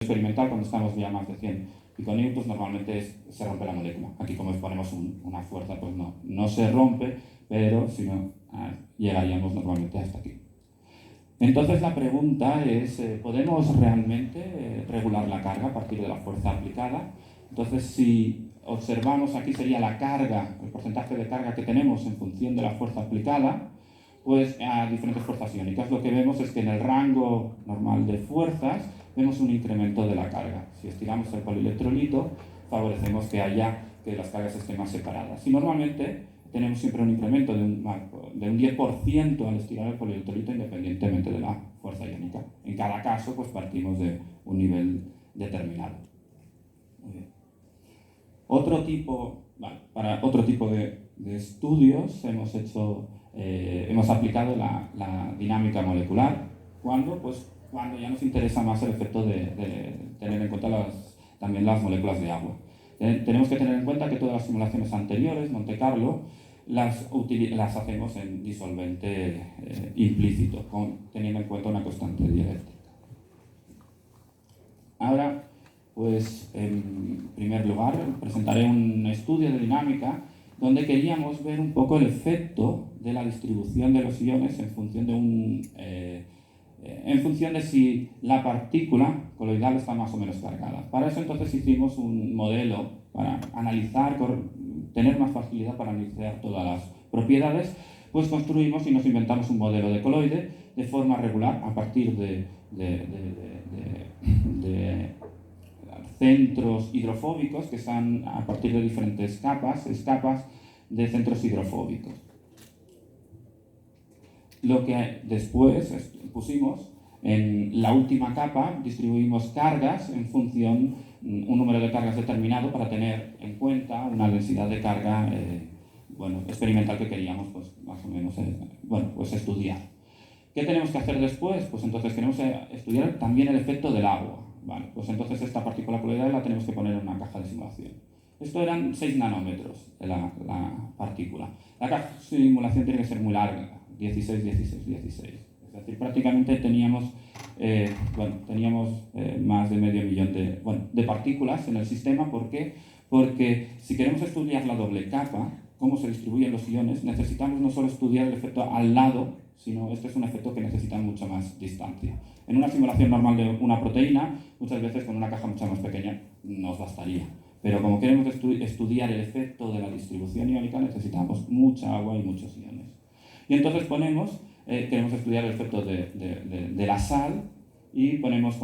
experimental, cuando estamos ya a más de 100 piconewtons, normalmente se rompe la molécula. Aquí, como ponemos una fuerza, pues no se rompe, pero si no, llegaríamos normalmente hasta aquí. Entonces la pregunta es, ¿podemos realmente regular la carga a partir de la fuerza aplicada? Entonces, si observamos aquí sería la carga, el porcentaje de carga que tenemos en función de la fuerza aplicada, pues a diferentes fuerzas iónicas. Lo que vemos es que en el rango normal de fuerzas vemos un incremento de la carga. Si estiramos el polielectrolito, favorecemos que las cargas estén más separadas. Y normalmente tenemos siempre un incremento de un 10% al estirar el polielectrolito independientemente de la fuerza iónica. En cada caso, pues partimos de un nivel determinado. Muy bien. Para otro tipo de estudios hemos aplicado la dinámica molecular cuando ya nos interesa más el efecto de tener en cuenta también las moléculas de agua. Tenemos que tener en cuenta que todas las simulaciones anteriores, Monte Carlo, las hacemos en disolvente implícito, teniendo en cuenta una constante dialéctrica. Ahora, pues en primer lugar, presentaré un estudio de dinámica donde queríamos ver un poco el efecto de la distribución de los iones en función de si la partícula coloidal está más o menos cargada. Para eso entonces hicimos un modelo para tener más facilidad para analizar todas las propiedades, pues construimos y nos inventamos un modelo de coloide de forma regular a partir de centros hidrofóbicos que están a partir de diferentes capas de centros hidrofóbicos. Lo que después pusimos en la última capa, distribuimos cargas en función un número de cargas determinado para tener en cuenta una densidad de carga experimental que queríamos pues, más o menos estudiar. ¿Qué tenemos que hacer después? Pues entonces queremos estudiar también el efecto del agua. Vale, pues entonces esta partícula coloidal la tenemos que poner en una caja de simulación. Esto eran 6 nanómetros de la partícula. La caja de simulación tiene que ser muy larga, 16, 16, 16. Es decir, prácticamente teníamos más de medio millón de partículas en el sistema. ¿Por qué? Porque si queremos estudiar la doble capa, cómo se distribuyen los iones, necesitamos no solo estudiar el efecto al lado, sino este es un efecto que necesita mucha más distancia. En una simulación normal de una proteína, muchas veces con una caja mucho más pequeña nos bastaría. Pero como queremos estudiar el efecto de la distribución iónica, necesitamos mucha agua y muchos iones. Y entonces queremos estudiar el efecto de la sal y ponemos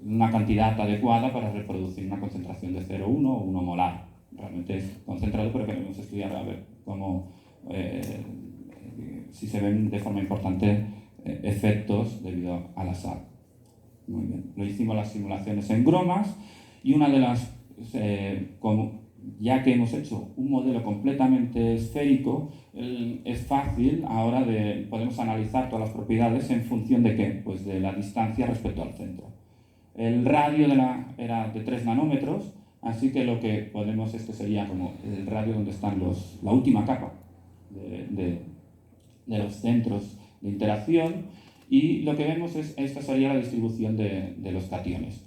una cantidad adecuada para reproducir una concentración de 0,1 o 1 molar. Realmente es concentrado, pero queremos estudiar a ver si se ven de forma importante efectos debido a la sal. Muy bien. Lo hicimos las simulaciones en bromas y una de las, ya que hemos hecho un modelo completamente esférico, es fácil ahora podemos analizar todas las propiedades en función de ¿qué? Pues de la distancia respecto al centro. El radio era de 3 nanómetros, así que lo que podemos, sería como el radio donde están la última capa de los centros de interacción, y lo que vemos esta sería la distribución de los cationes.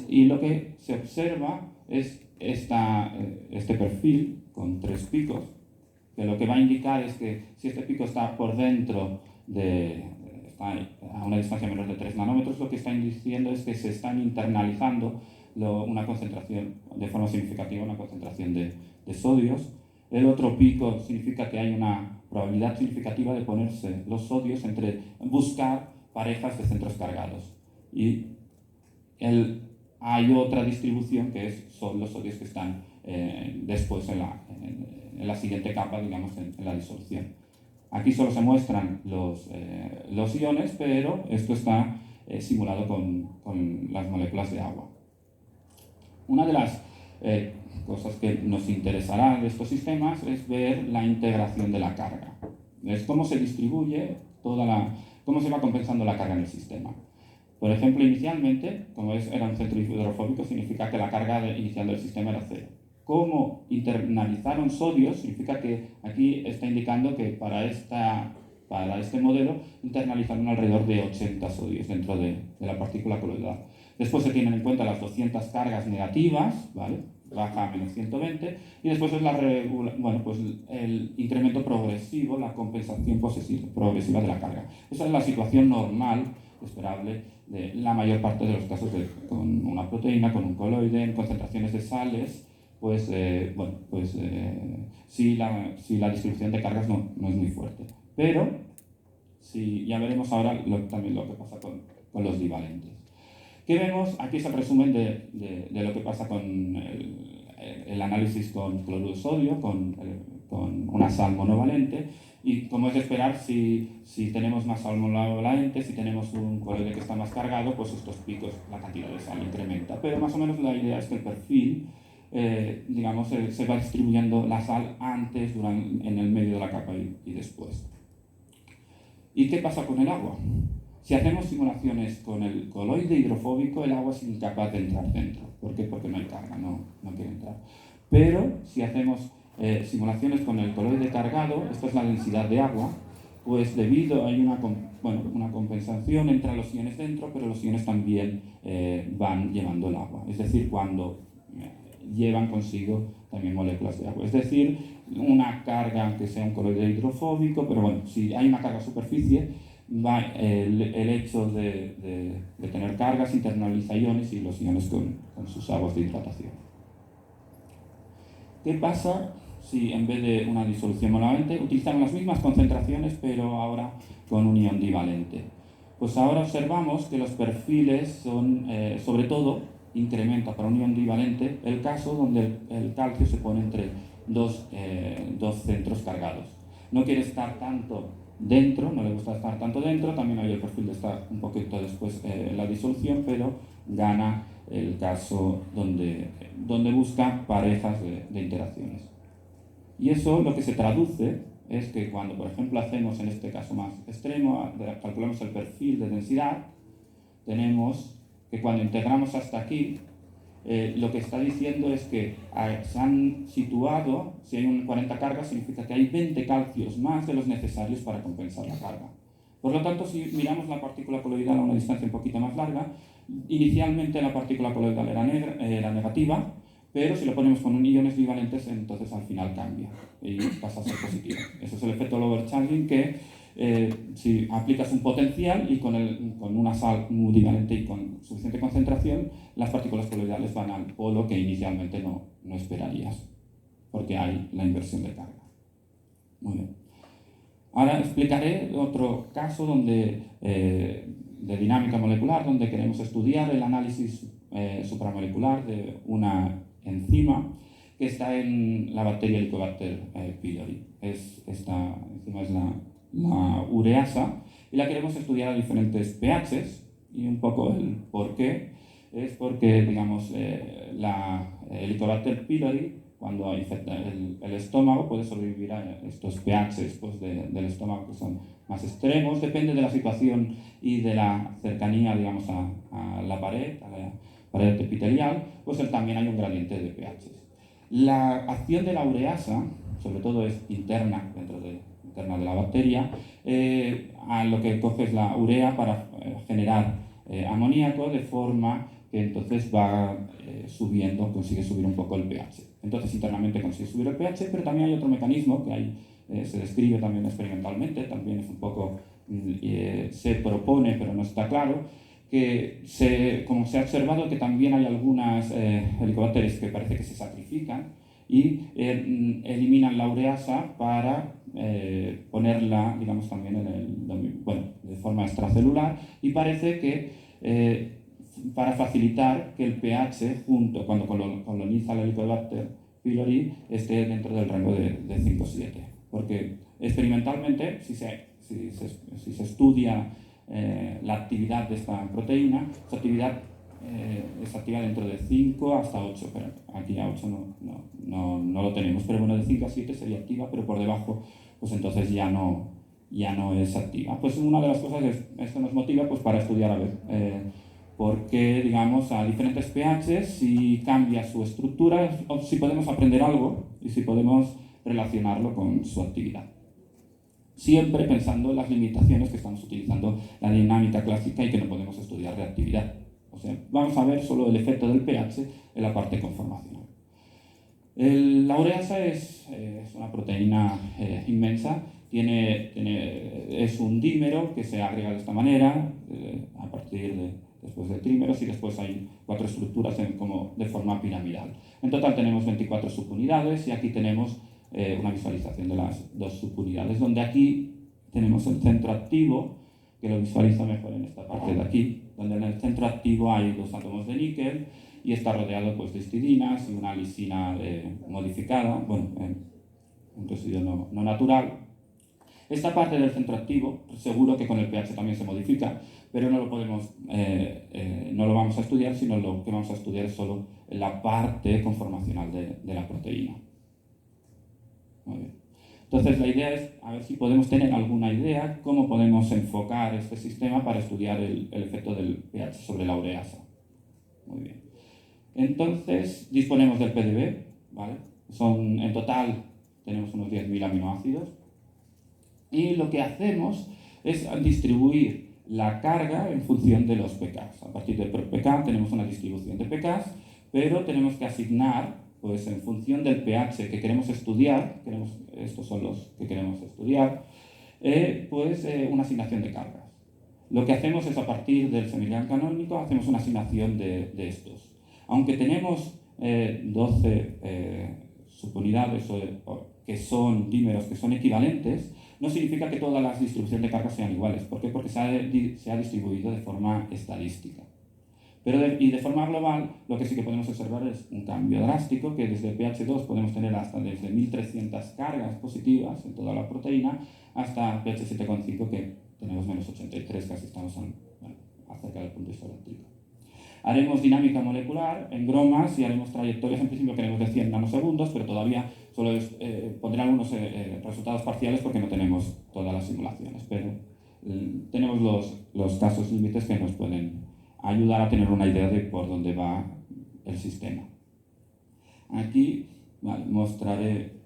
Y lo que se observa es este perfil con 3 picos, que lo que va a indicar es que si este pico está por dentro está a una distancia menor de 3 nanómetros, lo que está diciendo es que se están internalizando una concentración de forma significativa, una concentración de sodios. El otro pico significa que hay una probabilidad significativa de ponerse los sodios buscar parejas de centros cargados. Y hay otra distribución que son los sodios que están después en la siguiente capa, digamos, en la disolución. Aquí solo se muestran los iones, pero esto está simulado con las moléculas de agua. Una de las cosas que nos interesará de estos sistemas es ver la integración de la carga. Es cómo se distribuye cómo se va compensando la carga en el sistema. Por ejemplo, inicialmente, como era un centro hidrofóbico, significa que la carga inicial del sistema era 0. Cómo internalizaron sodios significa que aquí está indicando que para este modelo internalizaron alrededor de 80 sodios dentro de la partícula coloidal. Después se tienen en cuenta las 200 cargas negativas, ¿vale? Baja a menos 120, y después es pues el incremento progresivo, la compensación progresiva de la carga. Esa es la situación normal, esperable, de la mayor parte de los casos con una proteína, con un coloide, en concentraciones de sales, si la distribución de cargas no es muy fuerte. Pero ya veremos ahora también lo que pasa con los divalentes. ¿Qué vemos? Aquí es el resumen de lo que pasa con el análisis con cloruro de sodio, con una sal monovalente, y como es de esperar, si tenemos más sal monovalente, si tenemos un coloide que está más cargado, pues estos picos, la cantidad de sal incrementa. Pero más o menos la idea es que el perfil, se va distribuyendo la sal antes, en el medio de la capa y después. ¿Y qué pasa con el agua? Si hacemos simulaciones con el coloide hidrofóbico, el agua es incapaz de entrar dentro. ¿Por qué? Porque no hay carga, no quiere entrar. Pero si hacemos simulaciones con el coloide cargado, esto es la densidad de agua, pues hay una compensación entre los iones dentro, pero los iones también van llevando el agua. Es decir, cuando llevan consigo también moléculas de agua. Es decir, una carga, aunque sea un coloide hidrofóbico, pero bueno, si hay una carga a superficie, el hecho de tener cargas internaliza iones y los iones con sus aguas de hidratación. ¿Qué pasa si en vez de una disolución monovalente utilizamos las mismas concentraciones pero ahora con un ion divalente? Pues ahora observamos que los perfiles son, sobre todo, incrementa para un ion divalente el caso donde el calcio se pone entre dos centros cargados. No quiere estar tanto dentro, no le gusta estar tanto dentro, también hay el perfil de estar un poquito después en la disolución, pero gana el caso donde busca parejas de interacciones. Y eso lo que se traduce es que cuando, por ejemplo, hacemos en este caso más extremo, calculamos el perfil de densidad, tenemos que cuando integramos hasta aquí, lo que está diciendo es que se han situado, si hay 40 cargas, significa que hay 20 calcios más de los necesarios para compensar la carga. Por lo tanto, si miramos la partícula coloidal a una distancia un poquito más larga, inicialmente la partícula coloidal era negativa, pero si lo ponemos con iones bivalentes, entonces al final cambia y pasa a ser positivo. Ese es el efecto del overcharging, que si aplicas un potencial y con una sal muy divalente y con suficiente concentración, las partículas coloidales van al polo que inicialmente no esperarías, porque hay la inversión de carga. Muy bien. Ahora explicaré otro caso de dinámica molecular, donde queremos estudiar el análisis supramolecular de una enzima que está en la bacteria Helicobacter pylori. Esta enzima es la ureasa, y la queremos estudiar a diferentes pHs, y un poco el por qué es porque, digamos, la Helicobacter pylori, cuando infecta el estómago, puede sobrevivir a estos pHs pues, del estómago que son más extremos, depende de la situación y de la cercanía, digamos, a la pared epitelial, pues también hay un gradiente de pHs. La acción de la ureasa, sobre todo es interna, interna de la bacteria, a lo que coge es la urea para generar amoníaco, de forma que entonces va consigue subir un poco el pH. Entonces internamente consigue subir el pH, pero también hay otro mecanismo que se describe también experimentalmente, también es un poco, se propone pero no está claro, que como se ha observado que también hay algunas helicobacterias que parece que se sacrifican y eliminan la ureasa para ponerla, digamos, también de forma extracelular, y parece que para facilitar que el pH, cuando coloniza el Helicobacter pylori, esté dentro del rango de 5-7. Porque experimentalmente, si se estudia la actividad de esta proteína, esa actividad es activa dentro de 5 hasta 8, pero aquí a 8 no lo tenemos, pero bueno, de 5 a 7 sería activa, pero por debajo, pues entonces ya no es activa. Pues una de las cosas es, esto nos motiva pues para estudiar a ver por qué, digamos, a diferentes pHs, si cambia su estructura, o si podemos aprender algo y si podemos relacionarlo con su actividad. Siempre pensando en las limitaciones que estamos utilizando la dinámica clásica y que no podemos estudiar reactividad. O sea, vamos a ver solo el efecto del pH en la parte conformacional. La ureasa es una proteína inmensa, es un dímero que se agrega de esta manera, a partir después de trímeros, y después hay 4 estructuras como de forma piramidal. En total tenemos 24 subunidades y aquí tenemos una visualización de las 2 subunidades, donde aquí tenemos el centro activo, que lo visualizo mejor en esta parte de aquí, donde en el centro activo hay 2 átomos de níquel y está rodeado pues, de histidinas y una lisina modificada, bueno, un residuo no natural. Esta parte del centro activo, seguro que con el pH también se modifica, pero no lo vamos a estudiar, sino lo que vamos a estudiar es solo la parte conformacional de la proteína. Muy bien. Entonces la idea es a ver si podemos tener alguna idea cómo podemos enfocar este sistema para estudiar el efecto del pH sobre la ureasa. Muy bien. Entonces disponemos del PDB, ¿vale? En total tenemos unos 10.000 aminoácidos y lo que hacemos es distribuir la carga en función de los pKs. A partir del pK tenemos una distribución de pKs, pero tenemos que asignar pues en función del pH que queremos estudiar, estos son los que queremos estudiar, una asignación de cargas. Lo que hacemos es a partir del semidián canónico, hacemos una asignación de estos. Aunque tenemos 12 subunidades que son dímeros que son equivalentes, no significa que todas las distribuciones de cargas sean iguales. ¿Por qué? Porque se ha distribuido de forma estadística. Pero de forma global, lo que sí que podemos observar es un cambio drástico, que desde pH 2 podemos tener hasta desde 1300 cargas positivas en toda la proteína, hasta pH 7,5, que tenemos menos 83, casi estamos acerca del punto isoeléctrico. Haremos dinámica molecular en bromas y haremos trayectorias, en principio queremos de 100 nanosegundos, pero todavía solo pondré algunos resultados parciales porque no tenemos todas las simulaciones, pero tenemos los casos límites que nos pueden ayudar a tener una idea de por dónde va el sistema. Aquí mostraré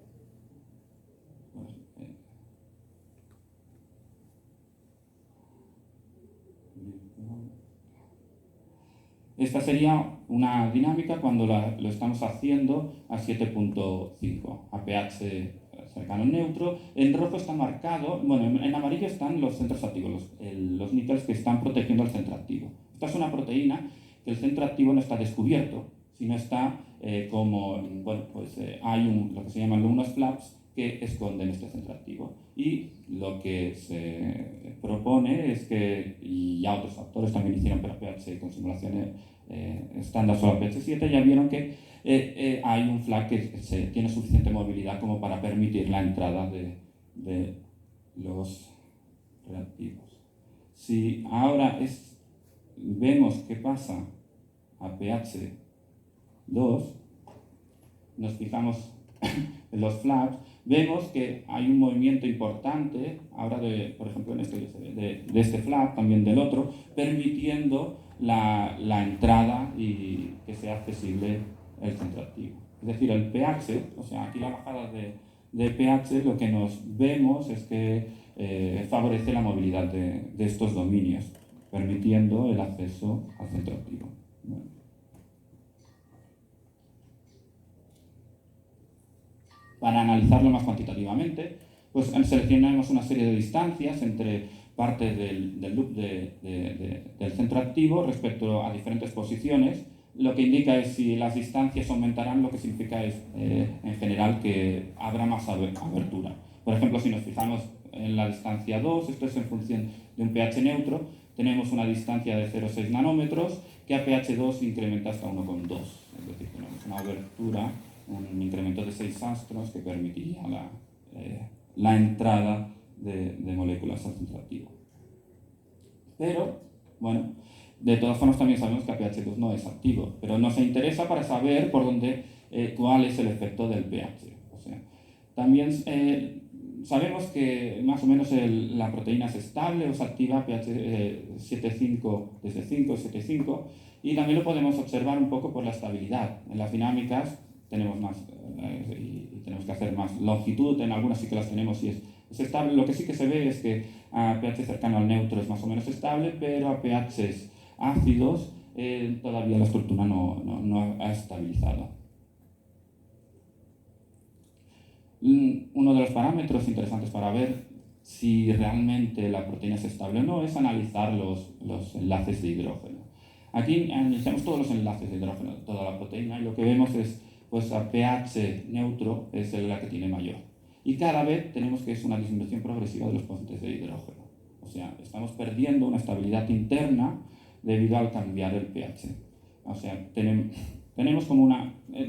esta sería una dinámica cuando lo estamos haciendo a 7.5, a pH cercano neutro. En rojo está marcado, bueno, en amarillo están los centros activos, los níqueles que están protegiendo el centro activo. Esta es una proteína que el centro activo no está descubierto, sino está hay lo que se llaman unos flaps que esconden este centro activo. Y lo que se propone es que, y ya otros autores también hicieron pH con simulaciones estándar solo a pH 7, ya vieron que hay un flag que tiene suficiente movilidad como para permitir la entrada de los reactivos. Si ahora vemos qué pasa a pH 2, nos fijamos en los flaps, vemos que hay un movimiento importante, ahora por ejemplo de este flap, también del otro, permitiendo la entrada y que sea accesible el centro activo. Es decir, el pH, o sea, aquí la bajada de pH, lo que nos vemos es que favorece la movilidad de estos dominios, permitiendo el acceso al centro activo. Bueno. Para analizarlo más cuantitativamente, pues seleccionamos una serie de distancias entre partes del loop del centro activo respecto a diferentes posiciones. Lo que indica es si las distancias aumentarán, lo que significa es, en general, que habrá más abertura. Por ejemplo, si nos fijamos en la distancia 2, esto es en función de un pH neutro, tenemos una distancia de 0,6 nanómetros que a pH 2 incrementa hasta 1,2. Es decir, tenemos una abertura, un incremento de 6 angstroms que permitiría la entrada de moléculas al centro activo. Pero, bueno, de todas formas también sabemos que a pH 2 no es activo, pero nos interesa para saber cuál es el efecto del pH. O sea, también sabemos que más o menos la proteína es estable o se activa a pH 7,5 desde 5 y 7,5, y también lo podemos observar un poco por la estabilidad. En las dinámicas tenemos más y tenemos que hacer más longitud, en algunas sí que las tenemos y es estable. Lo que sí que se ve es que a pH cercano al neutro es más o menos estable, pero a pHs ácidos todavía la estructura no ha estabilizado. Uno de los parámetros interesantes para ver si realmente la proteína es estable o no es analizar los enlaces de hidrógeno. Aquí analizamos todos los enlaces de hidrógeno de toda la proteína y lo que vemos es pues a pH neutro es la que tiene mayor. Y cada vez tenemos que es una disminución progresiva de los puentes de hidrógeno. O sea, estamos perdiendo una estabilidad interna debido al cambiar el pH. O sea, tenemos como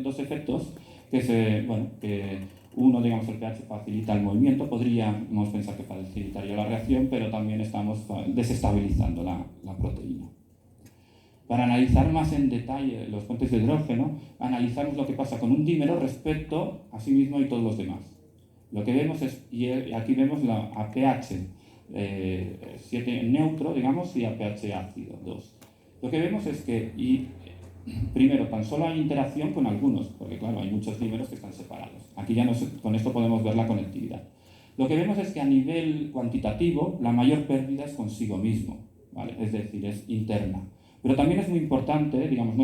dos efectos que uno, digamos, el pH facilita el movimiento, podríamos pensar que facilitaría la reacción, pero también estamos desestabilizando la proteína. Para analizar más en detalle los puentes de hidrógeno, analizamos lo que pasa con un dímero respecto a sí mismo y todos los demás. Lo que vemos es, y aquí vemos a pH 7 neutro, digamos, y a pH ácido 2. Lo que vemos es que, primero, tan solo hay interacción con algunos, porque claro, hay muchos dímeros que están separados. Aquí ya con esto podemos ver la conectividad. Lo que vemos es que a nivel cuantitativo, la mayor pérdida es consigo mismo, ¿vale? Es decir, es interna. Pero también es muy importante, digamos,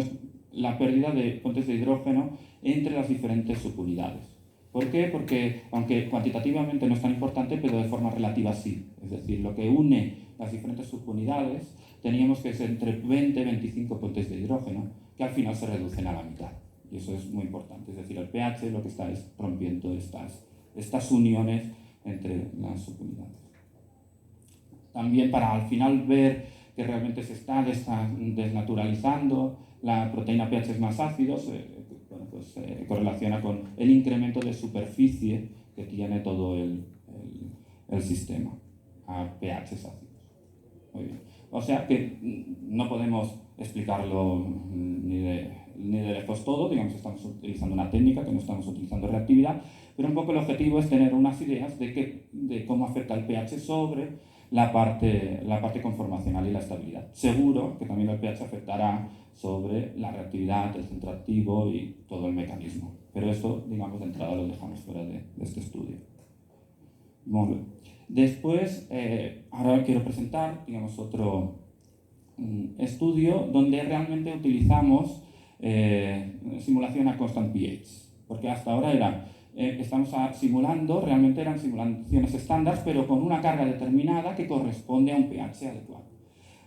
la pérdida de puentes de hidrógeno entre las diferentes subunidades. ¿Por qué? Porque, aunque cuantitativamente no es tan importante, pero de forma relativa sí. Es decir, lo que une las diferentes subunidades teníamos que ser entre 20 y 25 puentes de hidrógeno, que al final se reducen a la mitad. Y eso es muy importante. Es decir, el pH lo que está es rompiendo estas uniones entre las subunidades. También para al final ver que realmente se está desnaturalizando, la proteína pH es más ácido, se correlaciona con el incremento de superficie que tiene todo el sistema a pH ácidos. Muy bien. O sea que no podemos explicarlo ni de lejos todo, digamos, estamos utilizando una técnica que no estamos utilizando reactividad, pero un poco el objetivo es tener unas ideas de cómo afecta el pH sobre la parte conformacional y la estabilidad. Seguro que también el pH afectará sobre la reactividad, el centro activo y todo el mecanismo. Pero esto, digamos, de entrada lo dejamos fuera de este estudio. Muy bien. Después, ahora quiero presentar, digamos, otro estudio donde realmente utilizamos simulación a constant pH. Porque hasta ahora estamos simulando, realmente eran simulaciones estándar, pero con una carga determinada que corresponde a un pH adecuado.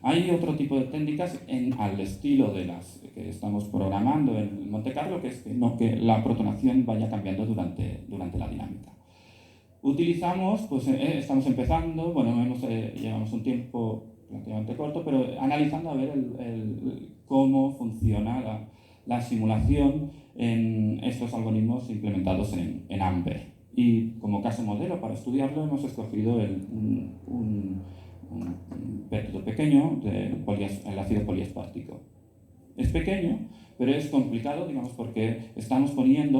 Hay otro tipo de técnicas al estilo de las que estamos programando en Monte Carlo, que es que la protonación vaya cambiando durante la dinámica. Utilizamos, pues estamos empezando, llevamos un tiempo relativamente corto, pero analizando a ver cómo funciona la simulación en estos algoritmos implementados en Amber. Y como caso modelo para estudiarlo hemos escogido un péptido pequeño el ácido poliespártico. Es pequeño, pero es complicado, digamos, porque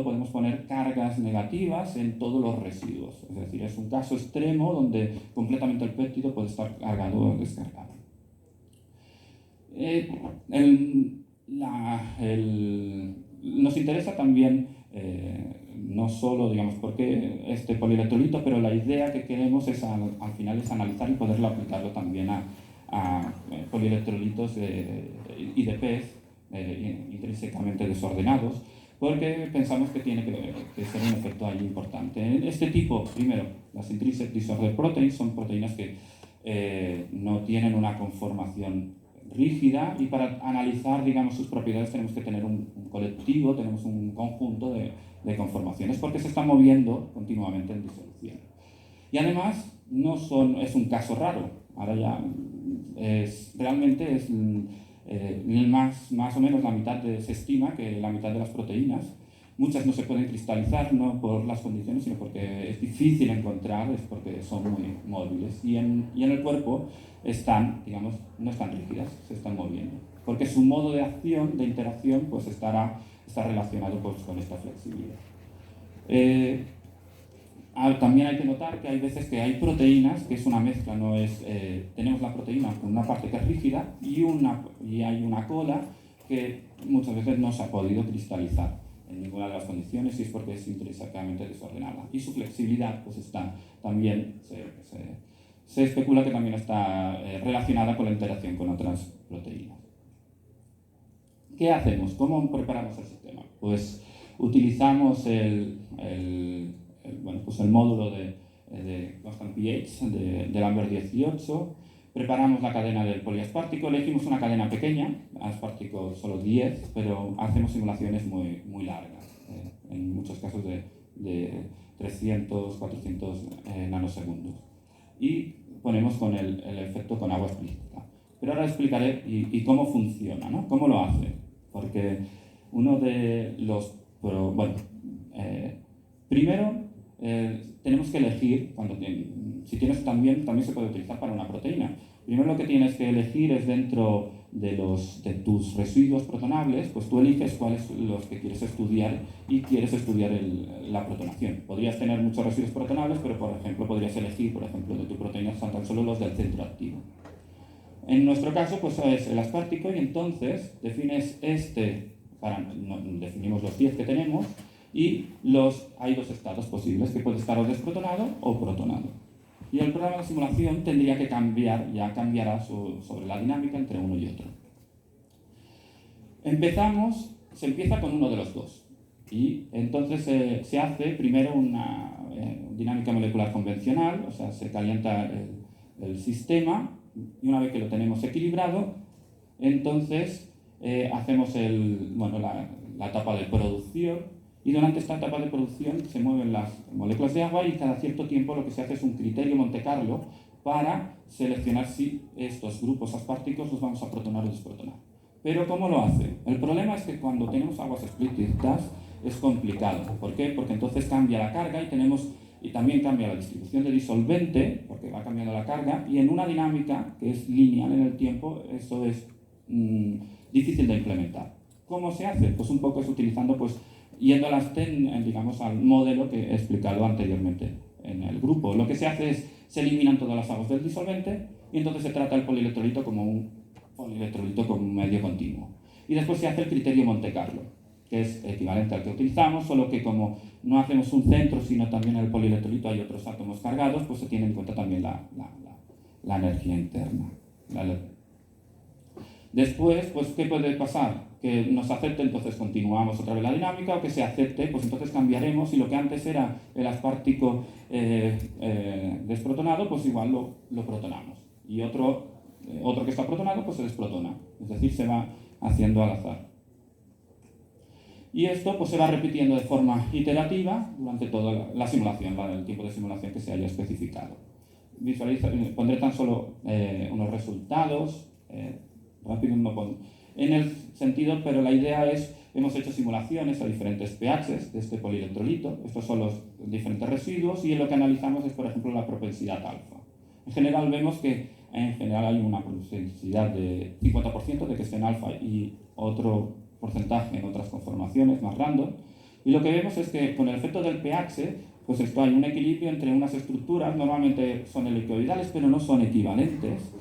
podemos poner cargas negativas en todos los residuos. Es decir, es un caso extremo donde completamente el péptido puede estar cargado o descargado. Nos interesa también no solo, digamos, porque este polielectrolito, pero la idea que queremos es al final es analizar y poderlo aplicarlo también a polielectrolitos IDPs intrínsecamente desordenados, porque pensamos que tiene que ser un efecto ahí importante. En este tipo, primero, las intrinsic disorder proteins son proteínas que no tienen una conformación rígida y para analizar, digamos, sus propiedades tenemos que tener un colectivo, tenemos un conjunto de conformaciones porque se están moviendo continuamente en disolución. Y además es un caso raro. Ahora ya realmente es más o menos la mitad se estima que la mitad de las proteínas. Muchas no se pueden cristalizar, no por las condiciones, sino porque es difícil encontrar, es porque son muy móviles. Y en el cuerpo no están rígidas, se están moviendo. Porque su modo de acción, de interacción, pues está relacionado pues, con esta flexibilidad. También hay que notar que hay veces que hay proteínas, que es una mezcla, tenemos la proteína con una parte que es rígida y hay una cola que muchas veces no se ha podido cristalizar en ninguna de las condiciones y es porque es intrínsecamente desordenada. Y su flexibilidad pues también se especula que también está relacionada con la interacción con otras proteínas. ¿Qué hacemos? ¿Cómo preparamos el sistema? Pues utilizamos pues el módulo de Constant pH de Lambert 18, preparamos la cadena del poliaspartico, elegimos una cadena pequeña, aspartico solo 10, pero hacemos simulaciones muy largas, en muchos casos de 300, 400 nanosegundos. Y ponemos con el efecto con agua explícita. Pero ahora explicaré y cómo funciona, ¿no? ¿Cómo lo hace? Porque uno de los... primero, tenemos que elegir, si tienes también se puede utilizar para una proteína. Primero lo que tienes que elegir es dentro de tus residuos protonables, pues tú eliges cuáles los que quieres estudiar y quieres estudiar la protonación. Podrías tener muchos residuos protonables, pero por ejemplo podrías elegir, de tu proteína son tan solo los del centro activo. En nuestro caso, pues es el aspartico y entonces defines definimos los 10 que tenemos y hay dos estados posibles, que puede estar o desprotonado o protonado. Y el programa de simulación tendría que cambiará sobre la dinámica entre uno y otro. Se empieza con uno de los dos. Y entonces se hace primero una dinámica molecular convencional, o sea, se calienta el sistema y una vez que lo tenemos equilibrado, entonces hacemos la etapa de producción. Y durante esta etapa de producción se mueven las moléculas de agua y cada cierto tiempo lo que se hace es un criterio Monte Carlo para seleccionar si estos grupos asparticos los vamos a protonar o desprotonar. Pero ¿cómo lo hace? El problema es que cuando tenemos aguas explícitas es complicado. ¿Por qué? Porque entonces cambia la carga y también cambia la distribución de disolvente, porque va cambiando la carga, y en una dinámica que es lineal en el tiempo, eso es difícil de implementar. ¿Cómo se hace? Pues un poco es utilizando yendo al modelo que he explicado anteriormente en el grupo. Lo que se hace es, se eliminan todas las aguas del disolvente y entonces se trata el polielectrolito como un polielectrolito con un medio continuo. Y después se hace el criterio Monte Carlo, que es equivalente al que utilizamos, solo que como no hacemos un centro, sino también en el polielectrolito hay otros átomos cargados, pues se tiene en cuenta también la energía interna. Después, pues, ¿qué puede pasar? Que nos acepte, entonces continuamos otra vez la dinámica, o que se acepte, pues entonces cambiaremos y lo que antes era el aspartico desprotonado, pues igual lo protonamos. Y otro que está protonado, pues se desprotona. Es decir, se va haciendo al azar. Y esto pues se va repitiendo de forma iterativa durante toda la simulación, el tiempo de simulación que se haya especificado. Pondré tan solo unos resultados, rápido en el sentido, pero la idea es, hemos hecho simulaciones a diferentes pHs de este polielectrolito, estos son los diferentes residuos, y lo que analizamos es, por ejemplo, la propensidad alfa. En general vemos que hay una propensidad de 50% de que esté en alfa y otro porcentaje en otras conformaciones más random, y lo que vemos es que con el efecto del pH, pues esto hay un equilibrio entre unas estructuras, normalmente son helicoidales, pero no son equivalentes.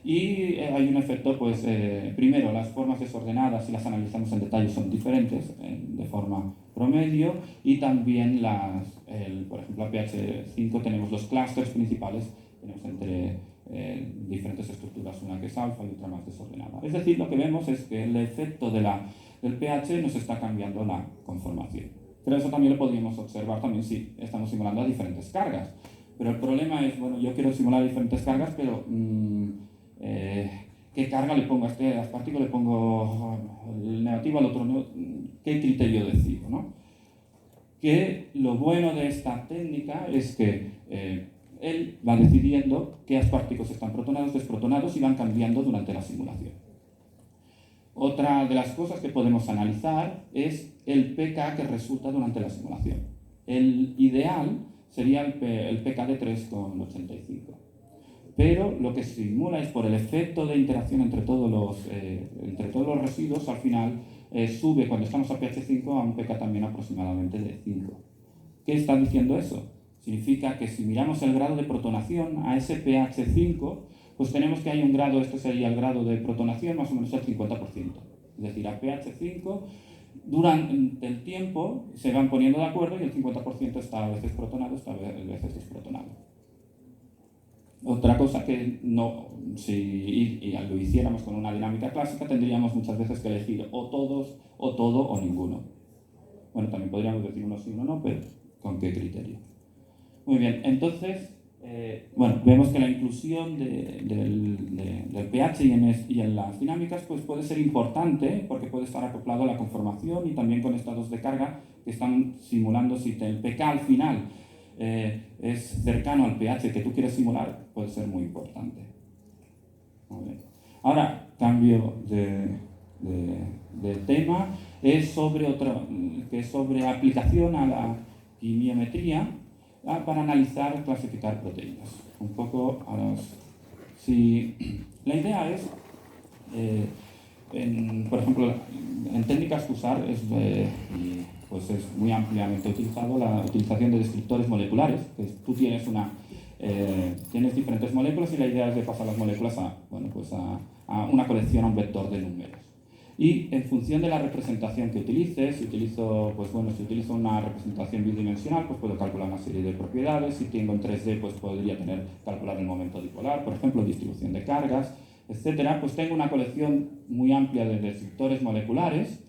Y hay un efecto, pues, primero, las formas desordenadas, si las analizamos en detalle, son diferentes de forma promedio, y también, por ejemplo, a pH 5 tenemos los clústeres principales, tenemos entre diferentes estructuras, una que es alfa y otra más desordenada. Es decir, lo que vemos es que el efecto del pH nos está cambiando la conformación. Pero eso también lo podríamos observar también si estamos simulando a diferentes cargas. Pero el problema es, bueno, yo quiero simular diferentes cargas, pero ¿qué carga le pongo a este aspartico? ¿Le pongo el negativo al otro? ¿Qué criterio decido, no? Que lo bueno de esta técnica es que él va decidiendo qué asparticos están protonados, desprotonados y van cambiando durante la simulación. Otra de las cosas que podemos analizar es el pK que resulta durante la simulación. El ideal sería el pK de 3,85. Pero lo que se simula es por el efecto de interacción entre todos los residuos, al final sube cuando estamos a pH 5 a un pK también aproximadamente de 5. ¿Qué está diciendo eso? Significa que si miramos el grado de protonación a ese pH 5, pues tenemos que hay un grado, este sería el grado de protonación, más o menos el 50%. Es decir, a pH 5, durante el tiempo se van poniendo de acuerdo y el 50% está a veces protonado, está a veces desprotonado. Otra cosa que no, si lo hiciéramos con una dinámica clásica, tendríamos muchas veces que elegir o todos, o todo, o ninguno. Bueno, también podríamos decir uno sí, uno no, pero ¿con qué criterio? Muy bien, entonces, bueno, vemos que la inclusión del pH y en las dinámicas pues puede ser importante porque puede estar acoplado a la conformación y también con estados de carga que están simulando. Si el pK al final es cercano al pH que tú quieres simular, puede ser muy importante. Muy bien. Ahora, cambio de tema, es sobre aplicación a la quimiometría para analizar o clasificar proteínas. Un poco la idea es, por ejemplo, en técnicas que usar pues es muy ampliamente utilizado la utilización de descriptores moleculares. Tú tienes diferentes moléculas y la idea es de pasar las moléculas a una colección, a un vector de números. Y en función de la representación que utilices, si utilizo una representación bidimensional, pues puedo calcular una serie de propiedades. Si tengo en 3D, pues podría calcular el momento dipolar, por ejemplo, distribución de cargas, etcétera. Pues tengo una colección muy amplia de descriptores moleculares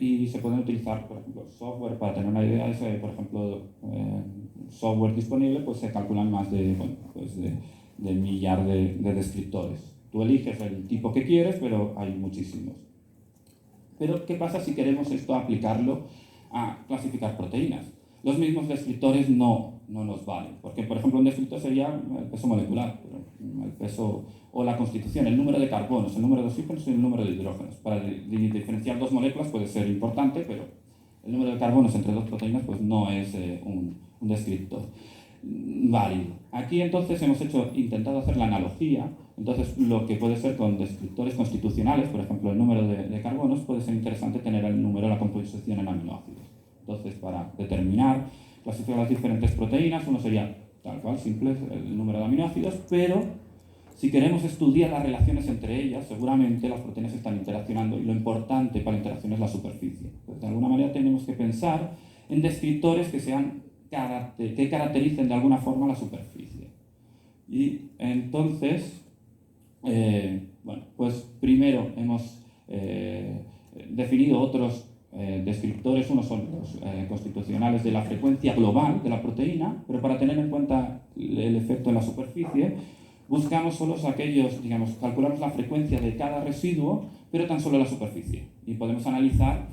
y se pueden utilizar, por ejemplo, software. Para tener una idea, por ejemplo, software disponible, pues se calculan más de millar de descriptores. Tú eliges el tipo que quieres, pero hay muchísimos. Pero, ¿qué pasa si queremos esto aplicarlo a clasificar proteínas? Los mismos descriptores no nos valen, porque, por ejemplo, un descriptor sería el peso molecular, el peso o la constitución, el número de carbonos, el número de oxígenos y el número de hidrógenos. Para diferenciar dos moléculas puede ser importante, pero el número de carbonos entre dos proteínas pues no es un descriptor válido. Aquí entonces hemos intentado hacer la analogía. Entonces, lo que puede ser con descriptores constitucionales, por ejemplo, el número de carbonos, puede ser interesante tener el número de la composición en aminoácidos. Entonces, para clasificar las diferentes proteínas, uno sería tal cual, simple, el número de aminoácidos, pero si queremos estudiar las relaciones entre ellas, seguramente las proteínas están interaccionando y lo importante para la interacción es la superficie. Pues, de alguna manera tenemos que pensar en descriptores que caractericen de alguna forma la superficie. Y entonces, pues primero hemos definido otros descriptores. Unos son los constitucionales de la frecuencia global de la proteína, pero para tener en cuenta el efecto en la superficie, buscamos solo aquellos, calculamos la frecuencia de cada residuo, pero tan solo la superficie. Y podemos analizar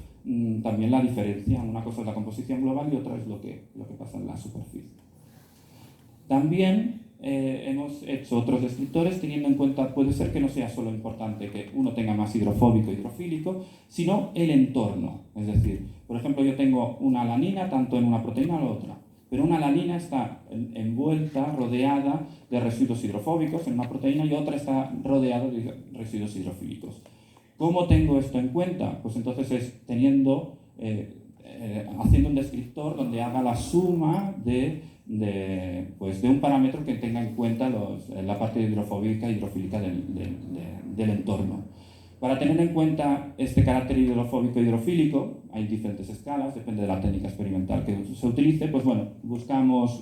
también la diferencia. Una cosa es la composición global y otra es lo que pasa en la superficie. También hemos hecho otros descriptores teniendo en cuenta, puede ser que no sea solo importante que uno tenga más hidrofóbico e hidrofílico, sino el entorno. Es decir, por ejemplo, yo tengo una alanina tanto en una proteína como en la otra, pero una alanina está envuelta, rodeada de residuos hidrofóbicos en una proteína y otra está rodeada de residuos hidrofílicos. ¿Cómo tengo esto en cuenta? Pues entonces es haciendo un descriptor donde haga la suma de un parámetro que tenga en cuenta la parte hidrofóbica e hidrofílica del entorno. Para tener en cuenta este carácter hidrofóbico e hidrofílico, hay diferentes escalas, depende de la técnica experimental que se utilice. Pues bueno, buscamos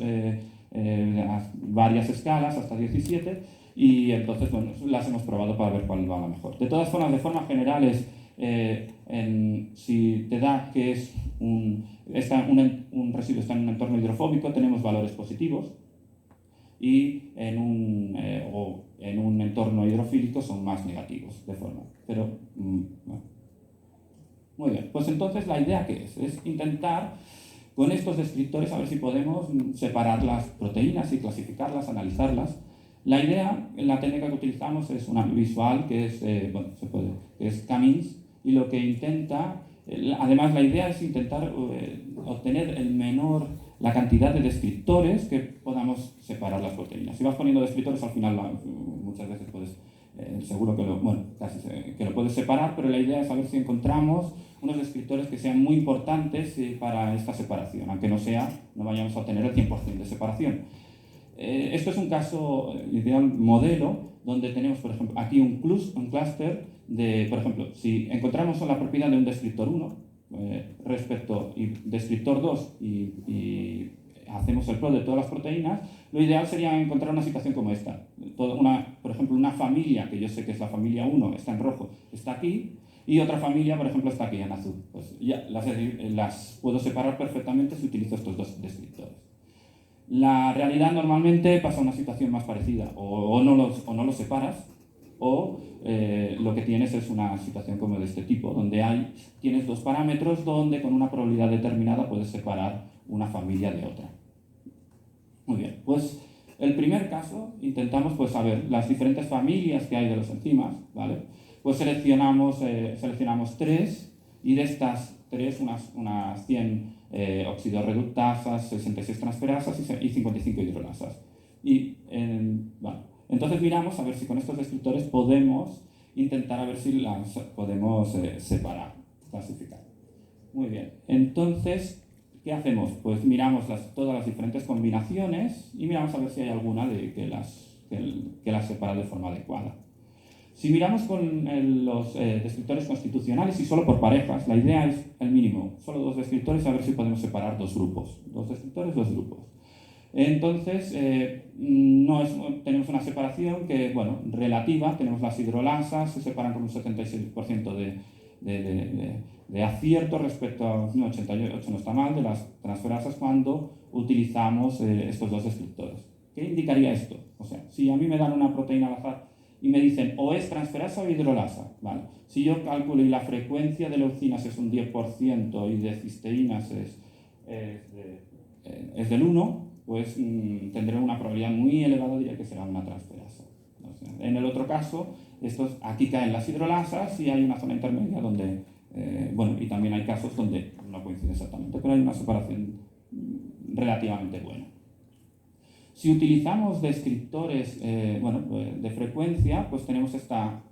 varias escalas, hasta 17, y entonces las hemos probado para ver cuál va la mejor. De todas formas, de forma general, si te da que un residuo está en un entorno hidrofóbico, tenemos valores positivos, y en un entorno hidrofílico son más negativos, de forma. Pero, bueno. Muy bien, pues entonces la idea ¿qué es? Es intentar con estos descriptores a ver si podemos separar las proteínas y clasificarlas, analizarlas. La idea, en la técnica que utilizamos es una visual que es Cummings, y lo que intenta, además la idea es intentar obtener la cantidad de descriptores que podamos separar las proteínas. Si vas poniendo descriptores, al final muchas veces seguro que lo puedes separar, pero la idea es saber si encontramos unos descriptores que sean muy importantes para esta separación, aunque no vayamos a obtener el 100% de separación. Esto es un caso ideal modelo donde tenemos, por ejemplo, aquí un clúster de, por ejemplo, si encontramos la propiedad de un descriptor 1 respecto y descriptor 2 y hacemos el plot de todas las proteínas, lo ideal sería encontrar una situación como esta. Por ejemplo, una familia, que yo sé que es la familia 1, está en rojo, está aquí, y otra familia, por ejemplo, está aquí en azul. Pues ya las puedo separar perfectamente si utilizo estos dos descriptores. La realidad normalmente pasa una situación más parecida, o no los separas, o lo que tienes es una situación como de este tipo, donde tienes dos parámetros donde con una probabilidad determinada puedes separar una familia de otra. Muy bien, pues el primer caso intentamos pues saber las diferentes familias que hay de los enzimas, ¿vale? Pues seleccionamos 3 y de estas 3 unas 100 oxidorreductasas, 66 transferasas y 55 hidrolasas. Entonces miramos a ver si con estos descriptores podemos intentar a ver si las podemos separar, clasificar. Muy bien, entonces, ¿qué hacemos? Pues miramos todas las diferentes combinaciones y miramos a ver si hay alguna que las separa de forma adecuada. Si miramos con los descriptores constitucionales y solo por parejas, la idea es el mínimo, solo 2 descriptores, a ver si podemos separar 2 grupos. 2 descriptores, 2 grupos. Entonces, tenemos una separación que, bueno, relativa, tenemos las hidrolasas, se separan con un 76% de acierto respecto a un 88, no está mal, de las transferasas cuando utilizamos estos 2 descriptores. ¿Qué indicaría esto? O sea, si a mí me dan una proteína al azar y me dicen o es transferasa o hidrolasa, ¿vale? Si yo calculo y la frecuencia de leucinas es un 10% y de cisteínas es del 1, pues tendré una probabilidad muy elevada, diría que será una transferasa. O sea, en el otro caso, aquí caen las hidrolasas y hay una zona intermedia donde, y también hay casos donde no coincide exactamente, pero hay una separación relativamente buena. Si utilizamos descriptores de frecuencia, pues tenemos esta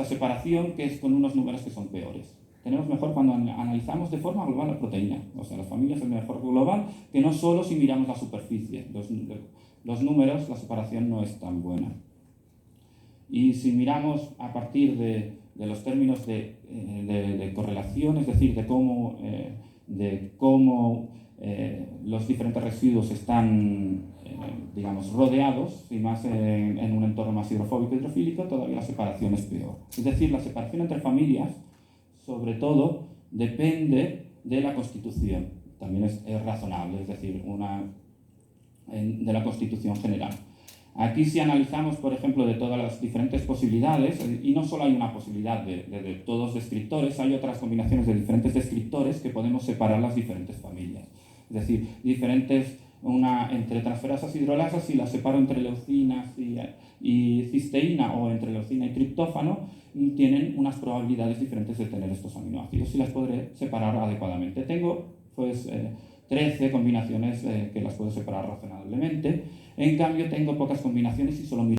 separación que es con unos números que son peores. Tenemos mejor cuando analizamos de forma global la proteína, o sea, las familias es mejor global que no solo si miramos la superficie. Los números, la separación no es tan buena. Y si miramos a partir de los términos de correlación, es decir, de cómo los diferentes residuos están, rodeados, y más en un entorno más hidrofóbico y hidrofílico, todavía la separación es peor. Es decir, la separación entre familias, sobre todo, depende de la constitución. También es razonable, es decir, de la constitución general. Aquí si analizamos, por ejemplo, de todas las diferentes posibilidades, y no solo hay una posibilidad de todos descriptores, hay otras combinaciones de diferentes descriptores que podemos separar las diferentes familias. Es decir, entre transferasas y hidrolasas, si las separo entre leucinas y cisteína o entre leucina y triptófano, tienen unas probabilidades diferentes de tener estos aminoácidos y las podré separar adecuadamente. Tengo, pues, 13 combinaciones que las puedo separar razonablemente. En cambio, tengo pocas combinaciones y solo